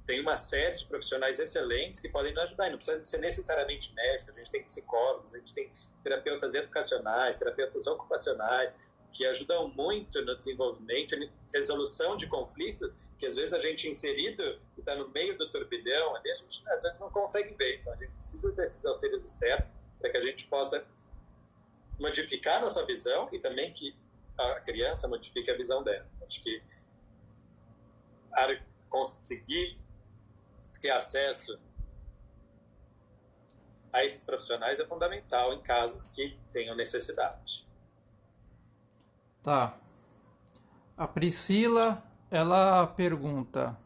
tem uma série de profissionais excelentes que podem nos ajudar. E não precisa ser necessariamente médico, a gente tem psicólogos, a gente tem terapeutas educacionais, terapeutas ocupacionais, que ajudam muito no desenvolvimento e resolução de conflitos que às vezes a gente inserido e está no meio do turbilhão, ali a gente às vezes não consegue ver. Então a gente precisa desses auxílios externos para que a gente possa modificar a nossa visão e também que a criança modifique a visão dela. Acho que conseguir ter acesso a esses profissionais é fundamental em casos que tenham necessidade. Tá. A Priscila, ela pergunta: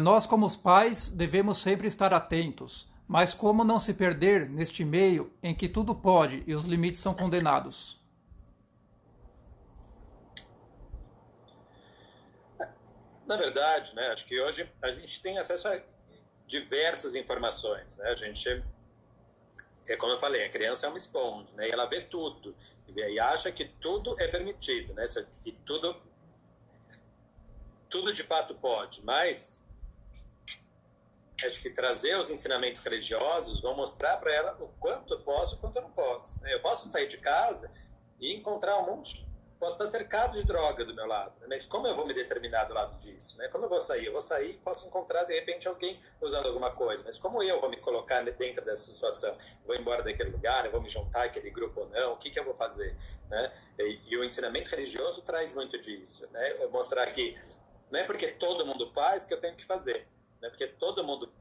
nós como os pais devemos sempre estar atentos, mas como não se perder neste meio em que tudo pode e os limites são condenados? Na verdade, né, acho que hoje a gente tem acesso a diversas informações, né? A gente, como eu falei, a criança é uma esponja, né? E ela vê tudo e acha que tudo é permitido, né? E tudo de fato pode, mas acho que trazer os ensinamentos religiosos vão mostrar para ela o quanto eu posso e o quanto eu não posso. Eu posso sair de casa e encontrar um monte, posso estar cercado de droga do meu lado, né? Mas como eu vou me determinar do lado disso, né? Como eu vou sair? Eu vou sair e posso encontrar, de repente, alguém usando alguma coisa, mas como eu vou me colocar dentro dessa situação? Eu vou embora daquele lugar, eu vou me juntar àquele grupo ou não? O que eu vou fazer? Né? E o ensinamento religioso traz muito disso, né? Eu mostrar que não é porque todo mundo faz que eu tenho que fazer, não é porque todo mundo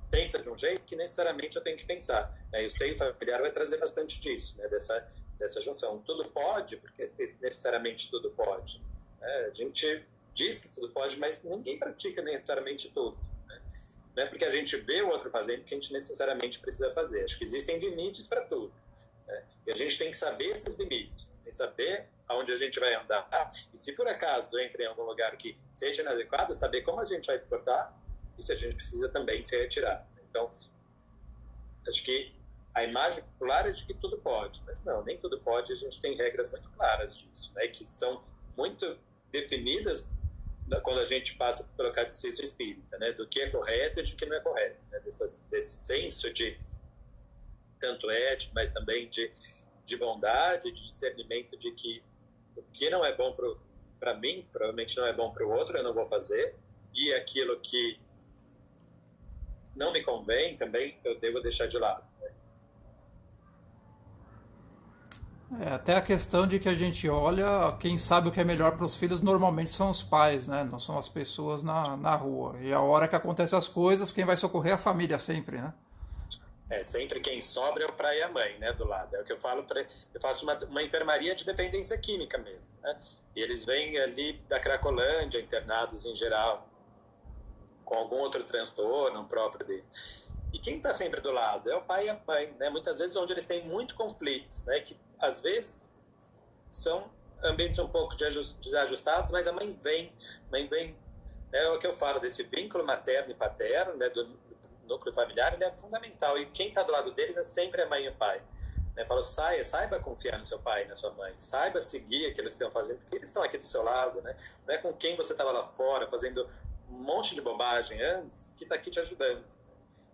pensa de um jeito que necessariamente eu tenho que pensar, né? E o seio familiar vai trazer bastante disso, né? Dessa junção. Tudo pode, porque necessariamente tudo pode. Né? A gente diz que tudo pode, mas ninguém pratica necessariamente tudo. Né? Não é porque a gente vê o outro fazendo que a gente necessariamente precisa fazer. Acho que existem limites para tudo. Né? E a gente tem que saber esses limites, tem que saber aonde a gente vai andar. E se por acaso entra em algum lugar que seja inadequado, saber como a gente vai cortar e se a gente precisa também se retirar. Então, acho que a imagem popular é de que tudo pode, mas não, nem tudo pode. A gente tem regras muito claras disso, né, que são muito definidas quando a gente passa pelo catecismo espírita, né, do que é correto e de que não é correto, né, desse senso de tanto ético, mas também de bondade, de discernimento de que o que não é bom para mim, provavelmente não é bom para o outro, eu não vou fazer, e aquilo que não me convém também eu devo deixar de lado. Até a questão de que a gente olha, quem sabe o que é melhor para os filhos normalmente são os pais, né? Não são as pessoas na rua. E a hora que acontecem as coisas, quem vai socorrer é a família sempre, né? Sempre quem sobra é o pai e a mãe, né, do lado. É o que eu falo, eu faço uma enfermaria de dependência química mesmo, né? E eles vêm ali da Cracolândia, internados em geral, com algum outro transtorno próprio dele. E quem está sempre do lado é o pai e a mãe, né? Muitas vezes onde eles têm muito conflitos, né? Que às vezes são ambientes um pouco desajustados, mas a mãe vem, é o que eu falo desse vínculo materno e paterno, né? Do núcleo familiar, ele é fundamental. E quem está do lado deles é sempre a mãe e o pai. Né? Falo, saiba confiar no seu pai e na sua mãe, saiba seguir aquilo que eles estão fazendo, porque eles estão aqui do seu lado, né? Não é com quem você estava lá fora fazendo um monte de bobagem antes que está aqui te ajudando.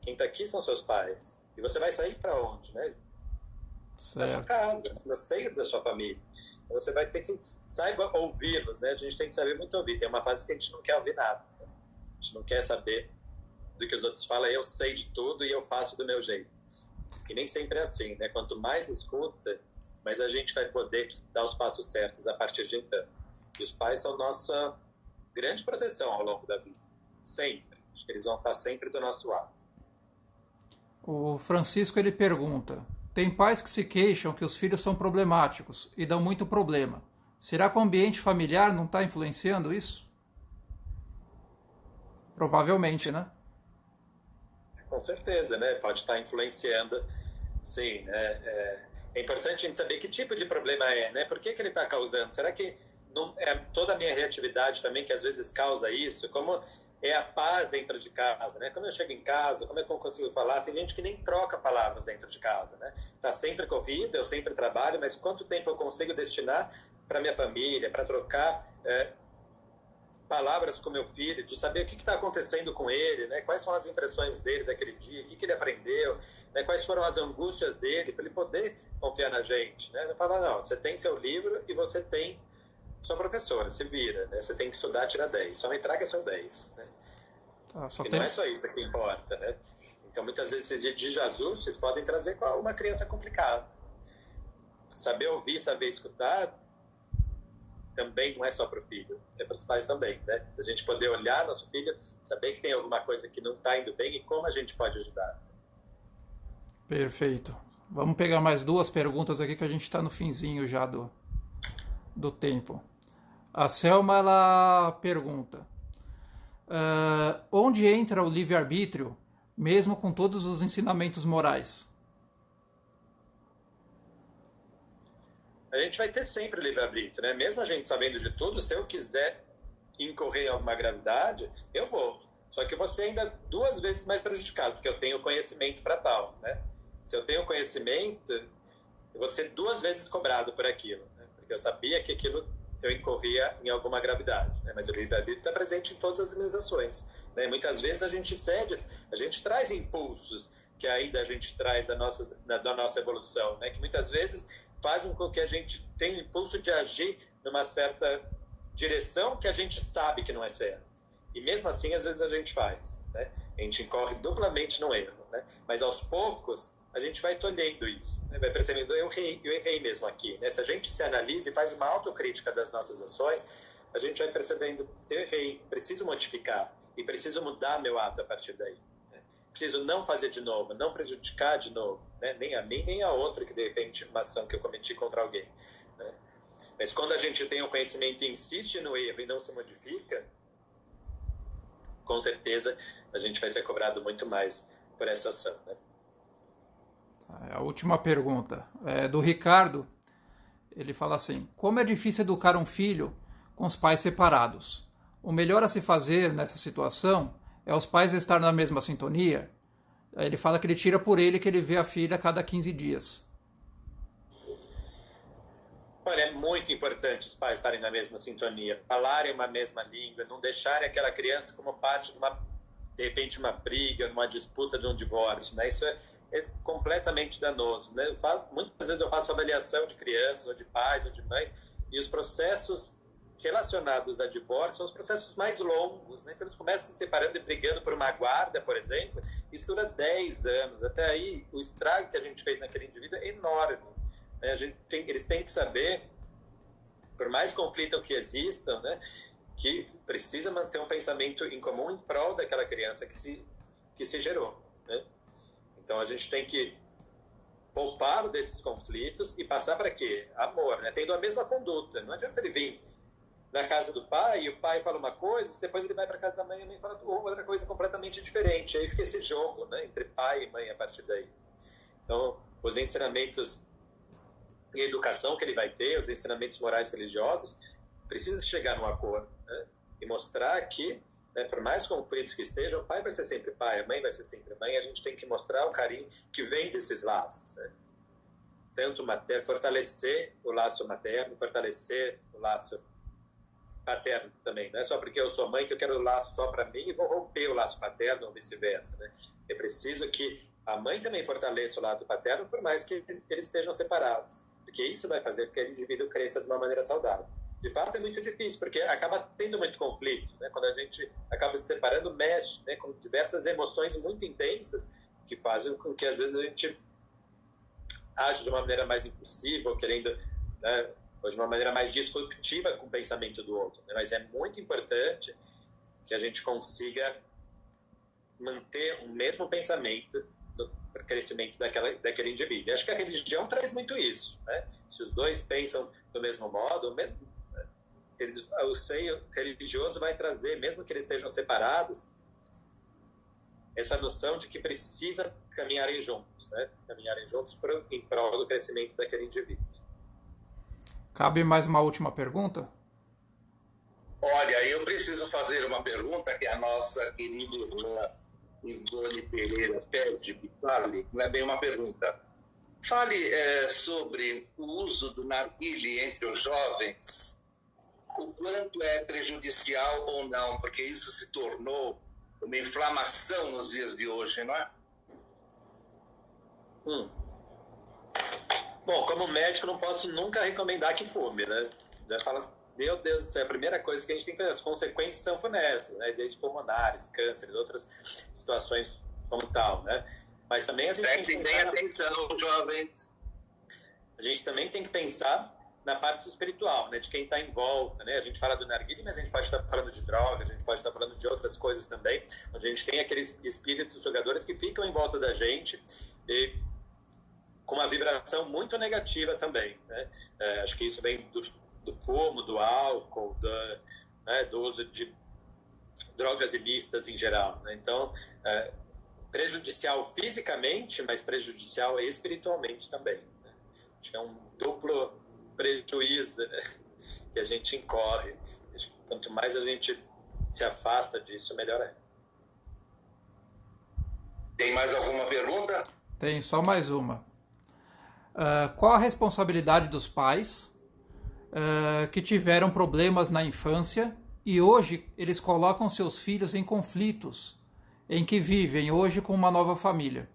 Quem está aqui são seus pais. E você vai sair para onde, né? Da sua casa, no seio da sua família. Então você vai ter que saiba ouvi-los, né? A gente tem que saber muito ouvir. Tem uma fase que a gente não quer ouvir nada. Né? A gente não quer saber do que os outros falam. Eu sei de tudo e eu faço do meu jeito. E nem sempre é assim, né? Quanto mais escuta, mais a gente vai poder dar os passos certos a partir de então. E os pais são nossa grande proteção ao longo da vida. sempre. Acho que eles vão estar sempre do nosso lado. O Francisco ele pergunta: tem pais que se queixam que os filhos são problemáticos e dão muito problema. Será que o ambiente familiar não está influenciando isso? Provavelmente, né? Com certeza, né? Pode estar influenciando, sim, né? É importante a gente saber que tipo de problema é, né? Por que ele está causando? Será que não é toda a minha reatividade também que às vezes causa isso? Como é a paz dentro de casa, né? Como eu chego em casa, como é que eu consigo falar? Tem gente que nem troca palavras dentro de casa, né? Tá sempre corrido, eu sempre trabalho, mas quanto tempo eu consigo destinar para minha família, para trocar palavras com meu filho, de saber o que está acontecendo com ele, né? Quais são as impressões dele daquele dia, o que ele aprendeu, né? Quais foram as angústias dele, para ele poder confiar na gente, né? Não falar, não, você tem seu livro e você tem sua professora, se vira, né? Você tem que estudar, tirar 10, só me traga seu 10, né? E não é só isso que importa, né? Então, muitas vezes, esses desajustes podem trazer com uma criança complicada. Saber ouvir, saber escutar, também não é só para o filho, é para os pais também, né? A gente poder olhar nosso filho, saber que tem alguma coisa que não está indo bem e como a gente pode ajudar. Perfeito. Vamos pegar mais duas perguntas aqui que a gente está no finzinho já do tempo. A Selma, ela pergunta: onde entra o livre-arbítrio, mesmo com todos os ensinamentos morais? A gente vai ter sempre livre-arbítrio, né? Mesmo a gente sabendo de tudo, se eu quiser incorrer em alguma gravidade, eu vou. Só que eu vou ser ainda 2 vezes mais prejudicado, porque eu tenho conhecimento para tal, né? Se eu tenho conhecimento, eu vou ser 2 vezes cobrado por aquilo, né? Porque eu sabia que aquilo eu incorria em alguma gravidade, né? Mas o livre-arbítrio está presente em todas as minhas ações, né? Muitas vezes a gente cede, a gente traz impulsos que ainda a gente traz da nossa evolução, né? Que muitas vezes fazem com que a gente tenha o impulso de agir numa certa direção que a gente sabe que não é certo. E mesmo assim, às vezes a gente faz, né? A gente incorre duplamente no erro, né? Mas aos poucos, a gente vai tolhendo isso, né? Vai percebendo, eu errei mesmo aqui, né? Se a gente se analisa e faz uma autocrítica das nossas ações, a gente vai percebendo, eu errei, preciso modificar e preciso mudar meu ato a partir daí. Preciso não fazer de novo, não prejudicar de novo, né? Nem a mim, nem a outra, que de repente uma ação que eu cometi contra alguém, né? Mas quando a gente tem o conhecimento e insiste no erro e não se modifica, com certeza a gente vai ser cobrado muito mais por essa ação, né? A última pergunta é do Ricardo. Ele fala assim: como é difícil educar um filho com os pais separados? O melhor a se fazer nessa situação é os pais estar na mesma sintonia? Ele fala que ele tira por ele que ele vê a filha a cada 15 dias. Olha, é muito importante os pais estarem na mesma sintonia, falarem uma mesma língua, não deixarem aquela criança como parte de repente, uma briga, uma disputa de um divórcio, né? Isso é completamente danoso, né? Muitas vezes eu faço avaliação de crianças, ou de pais, ou de mães, e os processos relacionados a divórcio são os processos mais longos, né? Então eles começam se separando e brigando por uma guarda, por exemplo, isso dura 10 anos, até aí o estrago que a gente fez naquele indivíduo é enorme, né? Eles têm que saber, por mais conflito que existam, né, que precisa manter um pensamento em comum em prol daquela criança que se gerou, né? Então a gente tem que poupar desses conflitos e passar para quê? Amor, né? Tendo a mesma conduta. Não adianta ele vir na casa do pai e o pai fala uma coisa, depois ele vai para a casa da mãe e a mãe fala outra coisa completamente diferente. Aí fica esse jogo, né, entre pai e mãe a partir daí. Então, os ensinamentos e educação que ele vai ter, os ensinamentos morais religiosos, precisa chegar num acordo, né? E mostrar que, né, por mais conflitos que estejam, o pai vai ser sempre pai, a mãe vai ser sempre mãe, a gente tem que mostrar o carinho que vem desses laços, né? Tanto fortalecer o laço materno, fortalecer o laço paterno também. Não é só porque eu sou mãe que eu quero o laço só para mim e vou romper o laço paterno ou vice-versa, né? É preciso que a mãe também fortaleça o lado paterno, por mais que eles estejam separados, porque isso vai fazer com que o indivíduo cresça de uma maneira saudável. De fato, é muito difícil, porque acaba tendo muito conflito, né? Quando a gente acaba se separando, mexe, né, com diversas emoções muito intensas que fazem com que, às vezes, a gente age de uma maneira mais impulsiva, ou querendo, né, ou de uma maneira mais disruptiva com o pensamento do outro, né? Mas é muito importante que a gente consiga manter o mesmo pensamento do crescimento daquele indivíduo. E acho que a religião traz muito isso, né? Se os dois pensam do mesmo modo, o seio religioso vai trazer, mesmo que eles estejam separados, essa noção de que precisa caminharem juntos, né? Caminharem juntos em prol do crescimento daquele indivíduo. Cabe mais uma última pergunta? Olha, eu preciso fazer uma pergunta que a nossa querida irmã Ivone Pereira pede que fale, não é bem uma pergunta. Fale sobre o uso do narguilé entre os jovens, o quanto é prejudicial ou não, porque isso se tornou uma inflamação nos dias de hoje, não é? Bom, como médico, não posso nunca recomendar que fume, né? Já fala, meu Deus do céu, a primeira coisa que a gente tem que fazer, as consequências são funestas, né? Direitos pulmonares, câncer, outras situações como tal, né? Mas também a gente Prestem bem atenção, jovens. A gente também tem que pensar na parte espiritual, né? De quem está em volta, né? A gente fala do narguilé, mas a gente pode estar falando de droga, a gente pode estar falando de outras coisas também, onde a gente tem aqueles espíritos jogadores que ficam em volta da gente e com uma vibração muito negativa também, né? Acho que isso vem do fumo, do álcool, do uso de drogas ilícitas em geral, né? Então, prejudicial fisicamente, mas prejudicial espiritualmente também, né? Acho que é um duplo prejuízo, né, que a gente incorre. Acho que quanto mais a gente se afasta disso, melhor é. Tem mais alguma pergunta? Tem só mais uma. Qual a responsabilidade dos pais que tiveram problemas na infância e hoje eles colocam seus filhos em conflitos em que vivem hoje com uma nova família?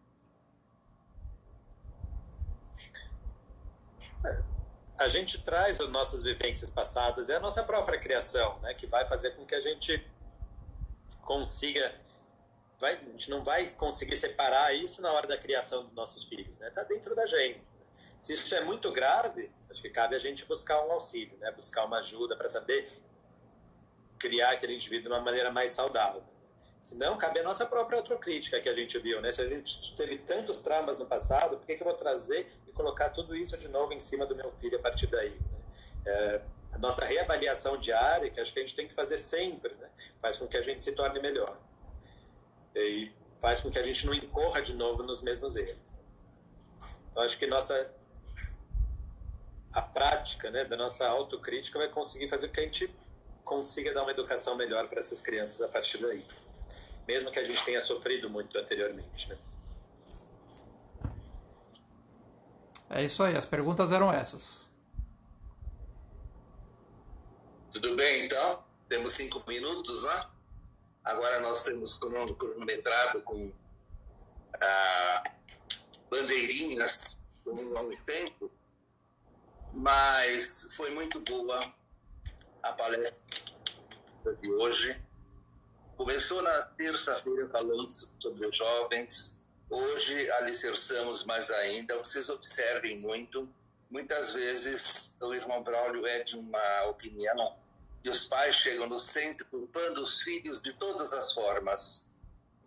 A gente traz as nossas vivências passadas, é a nossa própria criação, né, que vai fazer com que a gente consiga... a gente não vai conseguir separar isso na hora da criação dos nossos filhos, né? Está dentro da gente. Se isso é muito grave, acho que cabe a gente buscar um auxílio, né? Buscar uma ajuda para saber criar aquele indivíduo de uma maneira mais saudável. Se não, cabe a nossa própria autocrítica que a gente viu, né? Se a gente teve tantos traumas no passado, por que eu vou trazer e colocar tudo isso de novo em cima do meu filho a partir daí? Né? A nossa reavaliação diária, que acho que a gente tem que fazer sempre, né? Faz com que a gente se torne melhor. E faz com que a gente não incorra de novo nos mesmos erros. Então, acho que a prática, né, da nossa autocrítica vai conseguir fazer com que a gente consiga dar uma educação melhor para essas crianças a partir daí. Mesmo que a gente tenha sofrido muito anteriormente, né? É isso aí, as perguntas eram essas. Tudo bem, então? Temos 5 minutos, né? Agora nós temos cronometrado com bandeirinhas por um longo tempo, mas foi muito boa a palestra de hoje. Começou na terça-feira falando sobre os jovens, hoje alicerçamos mais ainda. Vocês observem muito, muitas vezes o irmão Braulio é de uma opinião e os pais chegam no centro culpando os filhos de todas as formas.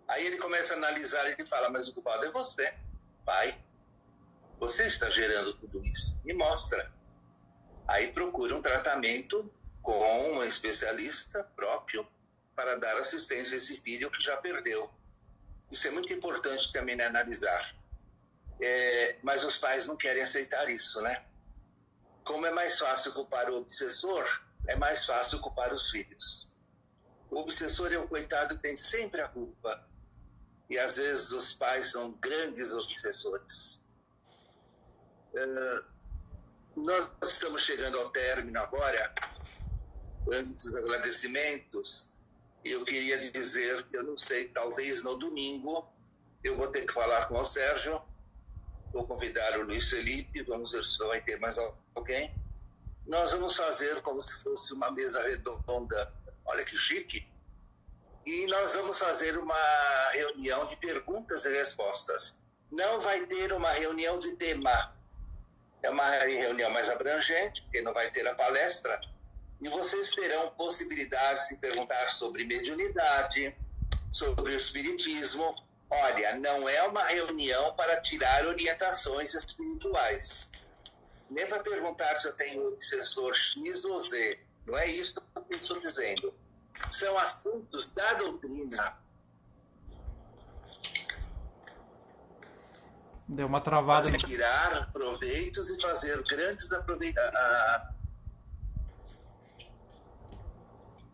Aí ele começa a analisar e ele fala, mas o culpado é você, pai. Você está gerando tudo isso. Me mostra. Aí procura um tratamento com um especialista próprio para dar assistência a esse filho que já perdeu. Isso é muito importante também, né, analisar. Mas os pais não querem aceitar isso, né? Como é mais fácil culpar o obsessor, é mais fácil culpar os filhos. O obsessor é o coitado que tem sempre a culpa. E às vezes os pais são grandes obsessores. Nós estamos chegando ao término agora. Antes dos agradecimentos, eu queria dizer, eu não sei, talvez no domingo eu vou ter que falar com o Sérgio, vou convidar o Luiz Felipe, vamos ver se vai ter mais alguém. Nós vamos fazer como se fosse uma mesa redonda, olha que chique, e nós vamos fazer uma reunião de perguntas e respostas. Não vai ter uma reunião de tema, é uma reunião mais abrangente, porque não vai ter a palestra, e vocês terão possibilidades de perguntar sobre mediunidade, sobre o espiritismo. Olha, não é uma reunião para tirar orientações espirituais, nem para perguntar se eu tenho obsessor X ou Z. Não é isso que eu estou dizendo. São assuntos da doutrina. Deu uma travada. Para tirar proveitos e fazer grandes aproveitamentos.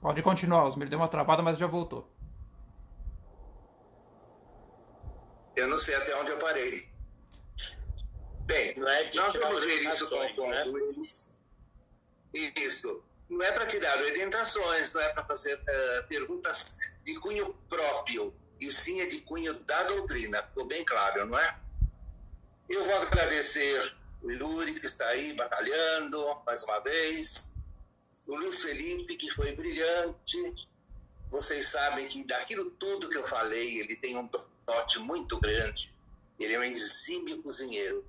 Pode continuar, Osmir. Deu uma travada, mas já voltou. Eu não sei até onde eu parei. Bem, nós vamos ver isso com eles. Isso. Não é para tirar orientações, não é para fazer perguntas de cunho próprio, e sim é de cunho da doutrina. Ficou bem claro, não é? Eu vou agradecer o Yuri, que está aí batalhando mais uma vez, o Luiz Felipe, que foi brilhante. Vocês sabem que daquilo tudo que eu falei, ele tem um dote muito grande. Ele é um exímio cozinheiro.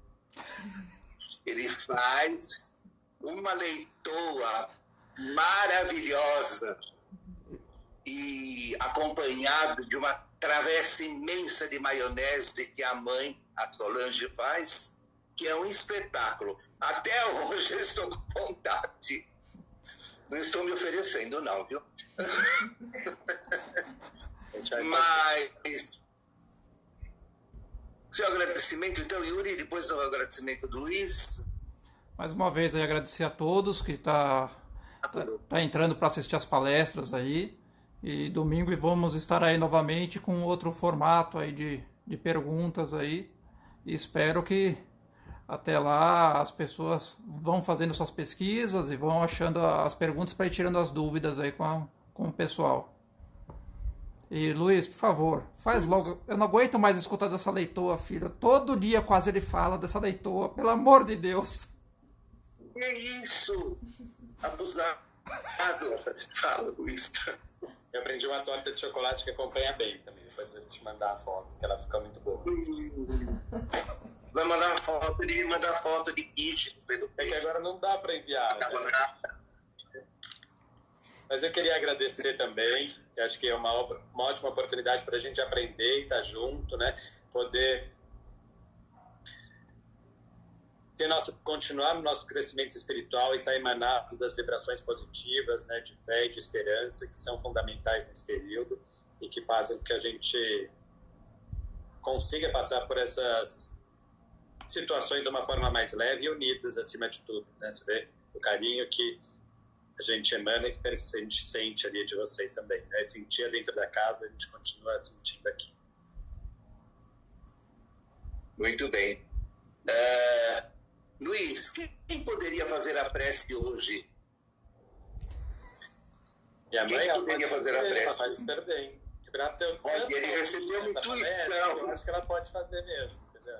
Ele faz uma leitoa maravilhosa e acompanhado de uma travessa imensa de maionese que a mãe, a Solange, faz, que é um espetáculo. Até hoje eu estou com vontade. Não estou me oferecendo, não, viu? Mas seu agradecimento, então, Yuri, depois o agradecimento do Luiz. Mais uma vez aí agradecer a todos que tá entrando para assistir as palestras aí. E domingo vamos estar aí novamente com outro formato aí de perguntas aí. E espero que até lá as pessoas vão fazendo suas pesquisas e vão achando as perguntas para ir tirando as dúvidas aí com o pessoal. E Luiz, por favor, faz logo. Eu não aguento mais escutar dessa leitoa, filho. Todo dia quase ele fala dessa leitoa, pelo amor de Deus. Que isso? Abusado. Fala, Luiz. Eu aprendi uma torta de chocolate que acompanha bem também. Depois eu vou te mandar a foto, que ela fica muito boa. Vai mandar foto, ele manda foto de quiche. É que agora não dá para enviar. Né? Mas eu queria agradecer também. Eu acho que é uma ótima oportunidade para a gente aprender e estar junto, né? Poder continuar no nosso crescimento espiritual e estar emanado das vibrações positivas, né, de fé e de esperança, que são fundamentais nesse período e que fazem com que a gente consiga passar por essas situações de uma forma mais leve e unidas, acima de tudo, né? Você vê o carinho que a gente emana e que a gente sente ali de vocês também, né? Sentia dentro da casa, a gente continua sentindo aqui. Muito bem. Luiz, quem poderia fazer a prece hoje? Minha mãe poderia fazer a prece? Ela faz super bem. Olha, ele recebeu uma intuição. Eu acho que ela pode fazer mesmo, entendeu?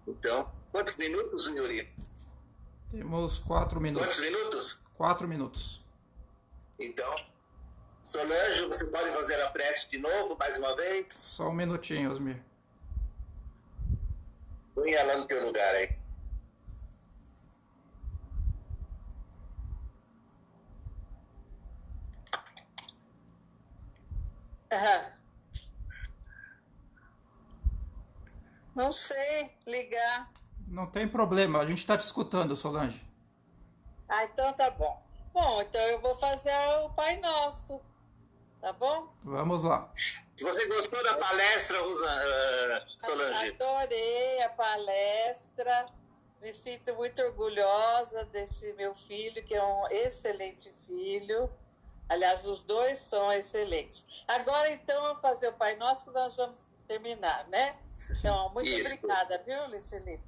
Então, quantos minutos, Yuri? Temos 4 minutos. Quantos minutos? 4 minutos. Então, Solange, você pode fazer a prece de novo, mais uma vez? Só um minutinho, Osmir. Põe ela no teu lugar aí. Não sei ligar. Não tem problema, a gente está te escutando, Solange. Então tá bom. Bom, então eu vou fazer o Pai Nosso, tá bom? Vamos lá. Você gostou da palestra, Solange? Adorei a palestra, me sinto muito orgulhosa desse meu filho, que é um excelente filho. Aliás, os dois são excelentes. Agora, então, eu vou fazer o Pai Nosso, que nós vamos terminar, né? Então, muito obrigada, viu, Luiz Felipe?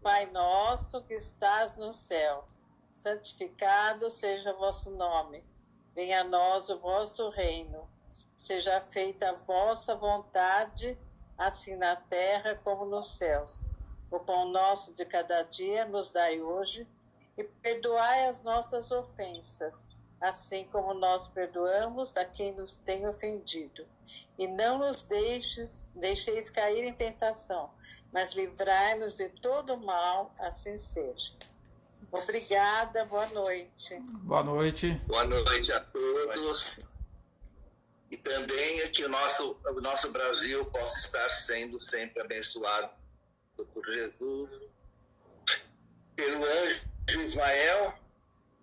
Pai nosso que estás no céu, santificado seja o vosso nome. Venha a nós o vosso reino. Seja feita a vossa vontade, assim na terra como nos céus. O pão nosso de cada dia nos dai hoje, e perdoai as nossas ofensas, assim como nós perdoamos a quem nos tem ofendido. E não nos deixeis cair em tentação, mas livrai-nos de todo mal, assim seja. Obrigada, boa noite. Boa noite. Boa noite a todos. E também que o nosso Brasil possa estar sendo sempre abençoado por Jesus, pelo anjo Ismael,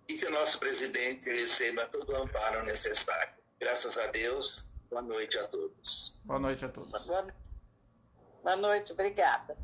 e que o nosso presidente receba todo o amparo necessário. Graças a Deus, boa noite a todos. Boa noite a todos. Boa noite, obrigada.